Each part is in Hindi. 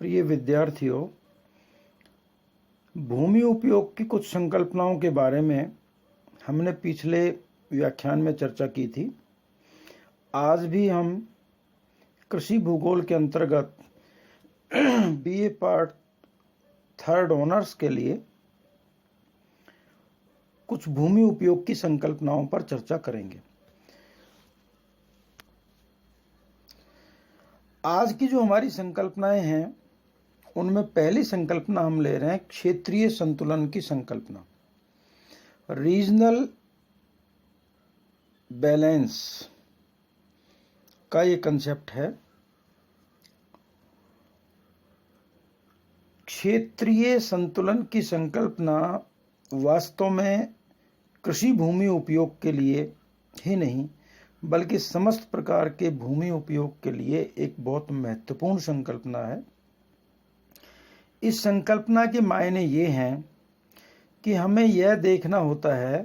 प्रिय विद्यार्थियों, भूमि उपयोग की कुछ संकल्पनाओं के बारे में हमने पिछले व्याख्यान में चर्चा की थी। आज भी हम कृषि भूगोल के अंतर्गत बीए पार्ट 3 ऑनर्स के लिए कुछ भूमि उपयोग की संकल्पनाओं पर चर्चा करेंगे। आज की जो हमारी संकल्पनाएं हैं उनमें पहली संकल्पना हम ले रहे हैं क्षेत्रीय संतुलन की संकल्पना। रीजनल बैलेंस का ये कंसेप्ट है। क्षेत्रीय संतुलन की संकल्पना वास्तव में कृषि भूमि उपयोग के लिए ही नहीं बल्कि समस्त प्रकार के भूमि उपयोग के लिए एक बहुत महत्वपूर्ण संकल्पना है। इस संकल्पना के मायने ये हैं कि हमें यह देखना होता है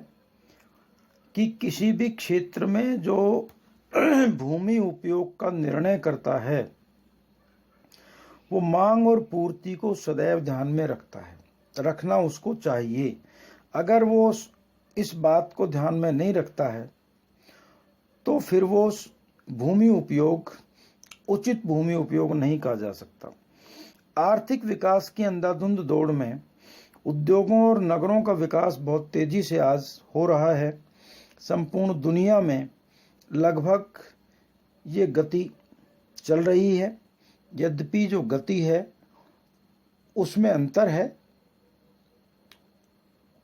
कि किसी भी क्षेत्र में जो भूमि उपयोग का निर्णय करता है वो मांग और पूर्ति को सदैव ध्यान में रखना उसको चाहिए। अगर वो इस बात को ध्यान में नहीं रखता है तो फिर वो भूमि उपयोग उचित भूमि उपयोग नहीं कहा जा सकता। आर्थिक विकास की अंधाधुंध दौड़ में उद्योगों और नगरों का विकास बहुत तेजी से आज हो रहा है। संपूर्ण दुनिया में लगभग ये गति चल रही है। यद्यपि जो गति है उसमें अंतर है,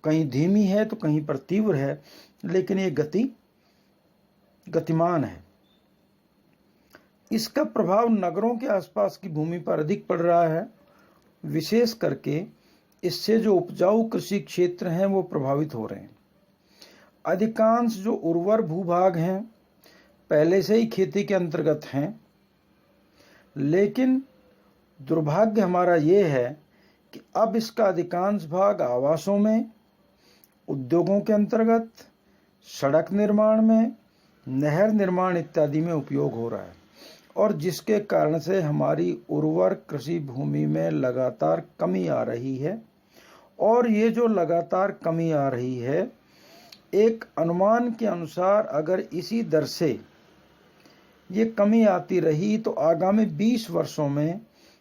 कहीं धीमी है तो कहीं पर तीव्र है, लेकिन ये गतिमान है। इसका प्रभाव नगरों के आसपास की भूमि पर अधिक पड़ रहा है। विशेष करके इससे जो उपजाऊ कृषि क्षेत्र हैं वो प्रभावित हो रहे हैं। अधिकांश जो उर्वर भूभाग हैं पहले से ही खेती के अंतर्गत हैं, लेकिन दुर्भाग्य हमारा ये है कि अब इसका अधिकांश भाग आवासों में, उद्योगों के अंतर्गत, सड़क निर्माण में, नहर निर्माण इत्यादि में उपयोग हो रहा है और जिसके कारण से हमारी उर्वर कृषि भूमि में लगातार कमी आ रही है। और ये जो लगातार कमी आ रही है, एक अनुमान के अनुसार अगर इसी दर से ये कमी आती रही तो आगामी 20 वर्षों में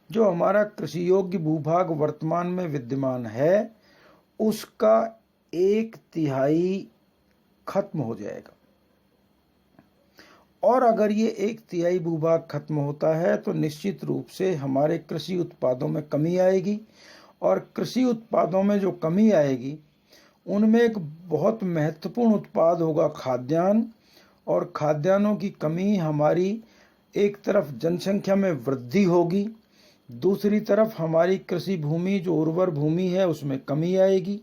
जो हमारा कृषि योग्य भूभाग वर्तमान में विद्यमान है उसका 1/3 खत्म हो जाएगा। और अगर ये 1/3 भूभाग खत्म होता है तो निश्चित रूप से हमारे कृषि उत्पादों में कमी आएगी और कृषि उत्पादों में जो कमी आएगी उनमें एक बहुत महत्वपूर्ण उत्पाद होगा खाद्यान्न। और खाद्यान्नों की कमी हमारी एक तरफ जनसंख्या में वृद्धि होगी, दूसरी तरफ हमारी कृषि भूमि जो उर्वर भूमि है उसमें कमी आएगी,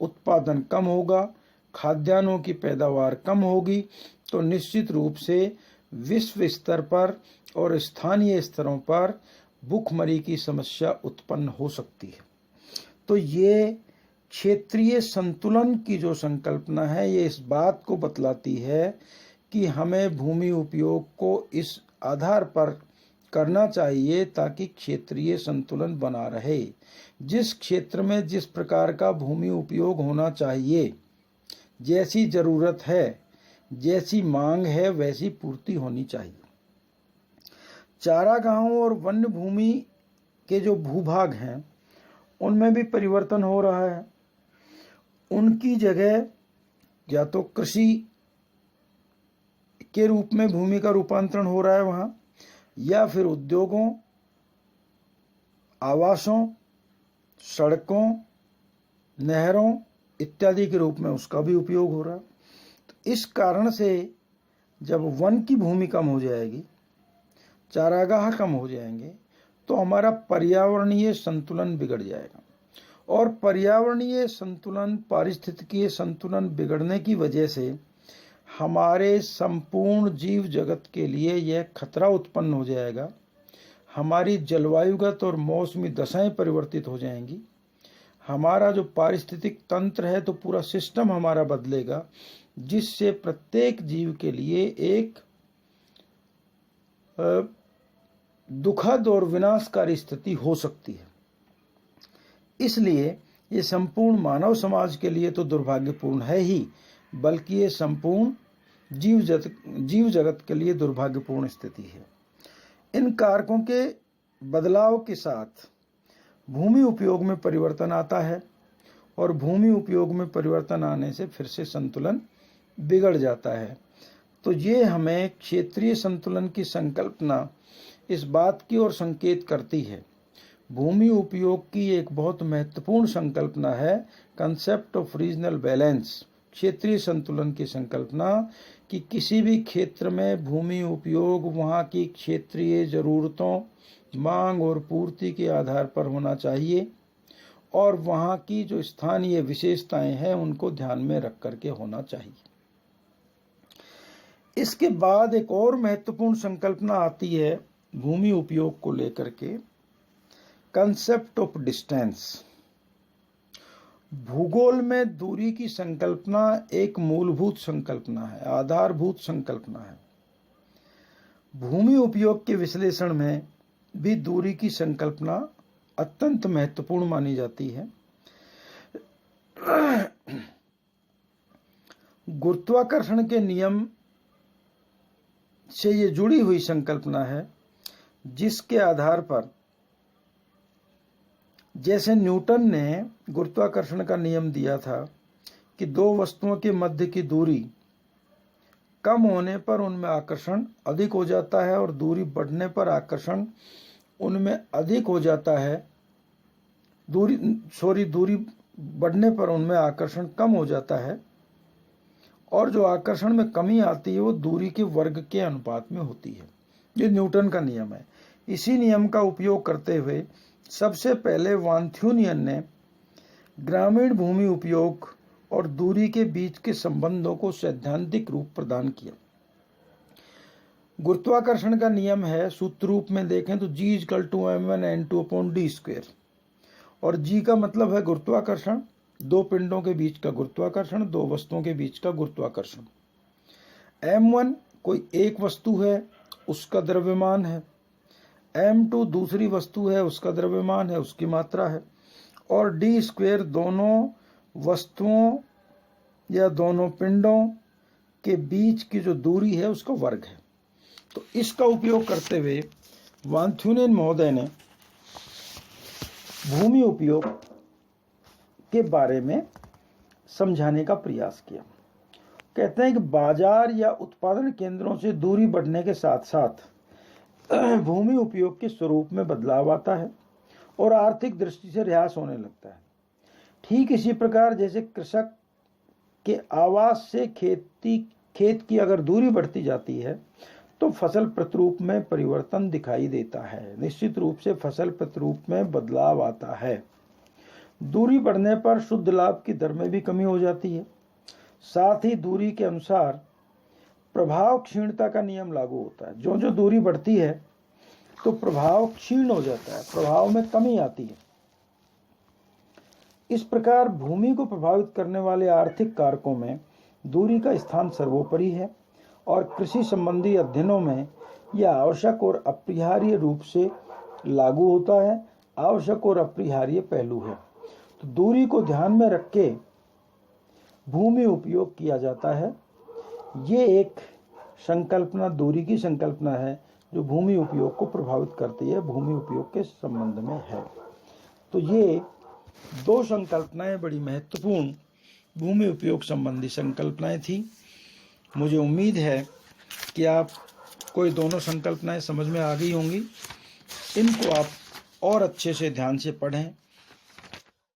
उत्पादन कम होगा, खाद्यान्नों की पैदावार कम होगी। तो निश्चित रूप से विश्व स्तर पर और स्थानीय स्तरों पर भूखमरी की समस्या उत्पन्न हो सकती है। तो ये क्षेत्रीय संतुलन की जो संकल्पना है ये इस बात को बतलाती है कि हमें भूमि उपयोग को इस आधार पर करना चाहिए ताकि क्षेत्रीय संतुलन बना रहे। जिस क्षेत्र में जिस प्रकार का भूमि उपयोग होना चाहिए, जैसी जरूरत है, जैसी मांग है, वैसी पूर्ति होनी चाहिए। चारागाहों और वन्य भूमि के जो भूभाग हैं उनमें भी परिवर्तन हो रहा है। उनकी जगह या तो कृषि के रूप में भूमि का रूपांतरण हो रहा है वहां, या फिर उद्योगों, आवासों, सड़कों, नहरों इत्यादि के रूप में उसका भी उपयोग हो रहा है। तो इस कारण से जब वन की भूमि कम हो जाएगी, चारागाह कम हो जाएंगे, तो हमारा पर्यावरणीय संतुलन बिगड़ जाएगा। और पर्यावरणीय संतुलन, पारिस्थितिकीय संतुलन बिगड़ने की वजह से हमारे संपूर्ण जीव जगत के लिए यह खतरा उत्पन्न हो जाएगा। हमारी जलवायुगत और मौसमी दशाएं परिवर्तित हो जाएंगी। हमारा जो पारिस्थितिक तंत्र है तो पूरा सिस्टम हमारा बदलेगा, जिससे प्रत्येक जीव के लिए एक दुखद और विनाशकारी स्थिति हो सकती है। इसलिए ये संपूर्ण मानव समाज के लिए तो दुर्भाग्यपूर्ण है ही, बल्कि ये संपूर्ण जीव जगत के लिए दुर्भाग्यपूर्ण स्थिति है। इन कारकों के बदलाव के साथ भूमि उपयोग में परिवर्तन आता है और भूमि उपयोग में परिवर्तन आने से फिर से संतुलन बिगड़ जाता है। तो ये हमें क्षेत्रीय संतुलन की संकल्पना इस बात की ओर संकेत करती है। भूमि उपयोग की एक बहुत महत्वपूर्ण संकल्पना है कंसेप्ट ऑफ रीजनल बैलेंस, क्षेत्रीय संतुलन की संकल्पना कि किसी भी क्षेत्र में भूमि उपयोग वहाँ की क्षेत्रीय जरूरतों, मांग और पूर्ति के आधार पर होना चाहिए और वहाँ की जो स्थानीय विशेषताएं हैं उनको ध्यान में रख करके होना चाहिए। इसके बाद एक और महत्वपूर्ण संकल्पना आती है भूमि उपयोग को लेकर के, कंसेप्ट ऑफ डिस्टेंस। भूगोल में दूरी की संकल्पना एक मूलभूत संकल्पना है, आधारभूत संकल्पना है। भूमि उपयोग के विश्लेषण में भी दूरी की संकल्पना अत्यंत महत्वपूर्ण मानी जाती है। गुरुत्वाकर्षण के नियम से ये जुड़ी हुई संकल्पना है, जिसके आधार पर जैसे न्यूटन ने गुरुत्वाकर्षण का नियम दिया था कि दो वस्तुओं के मध्य की दूरी कम होने पर उनमें आकर्षण अधिक हो जाता है और दूरी बढ़ने पर आकर्षण उनमें अधिक हो जाता है, दूरी बढ़ने पर उनमें आकर्षण कम हो जाता है और जो आकर्षण में कमी आती है वो दूरी के वर्ग के अनुपात में होती है। ये न्यूटन का नियम है। इसी नियम का उपयोग करते हुए सबसे पहले वान थ्यूनियन ने ग्रामीण भूमि उपयोग और दूरी के बीच के संबंधों को सैद्धांतिक रूप प्रदान किया। गुरुत्वाकर्षण का नियम है, सूत्र रूप में देखें तो G = m1n2/d², और G का मतलब है गुरुत्वाकर्षण, दो पिंडों के बीच का गुरुत्वाकर्षण, दो वस्तुओं के बीच का गुरुत्वाकर्षण। m1 कोई एक वस्तु है, उसका द्रव्यमान है, m2 दूसरी वस्तु है, उसका द्रव्यमान है, उसकी मात्रा है, और d² दोनों वस्तुओं या दोनों पिंडों के बीच की जो दूरी है उसका वर्ग है। तो इसका उपयोग करते हुए वान थ्यूनियन महोदय ने भूमि उपयोग के बारे में समझाने का प्रयास किया। कहते हैं कि बाजार या उत्पादन केंद्रों से दूरी बढ़ने के साथ साथ भूमि उपयोग के स्वरूप में बदलाव आता है और आर्थिक दृष्टि से ह्रास होने लगता है। ठीक इसी प्रकार जैसे कृषक के आवास से खेत की अगर दूरी बढ़ती जाती है तो फसल प्रतिरूप में परिवर्तन दिखाई देता है। निश्चित रूप से फसल प्रतिरूप में बदलाव आता है। दूरी बढ़ने पर शुद्ध लाभ की दर में भी कमी हो जाती है। साथ ही दूरी के अनुसार प्रभाव क्षीणता का नियम लागू होता है। जो जो दूरी बढ़ती है तो प्रभाव क्षीण हो जाता है, प्रभाव में कमी आती है। इस प्रकार भूमि को प्रभावित करने वाले आर्थिक कारकों में दूरी का स्थान सर्वोपरि है और कृषि संबंधी अध्ययनों में यह आवश्यक और अपरिहार्य रूप से लागू होता है। आवश्यक और अपरिहार्य पहलू है। तो दूरी को ध्यान में रख के भूमि उपयोग किया जाता है। ये एक संकल्पना, दूरी की संकल्पना है जो भूमि उपयोग को प्रभावित करती है, भूमि उपयोग के संबंध में है। तो ये दो संकल्पनाएं बड़ी महत्वपूर्ण भूमि उपयोग संबंधी संकल्पनाएं थी। मुझे उम्मीद है कि आप कोई दोनों संकल्पनाएं समझ में आ गई होंगी। इनको आप और अच्छे से ध्यान से पढ़ें,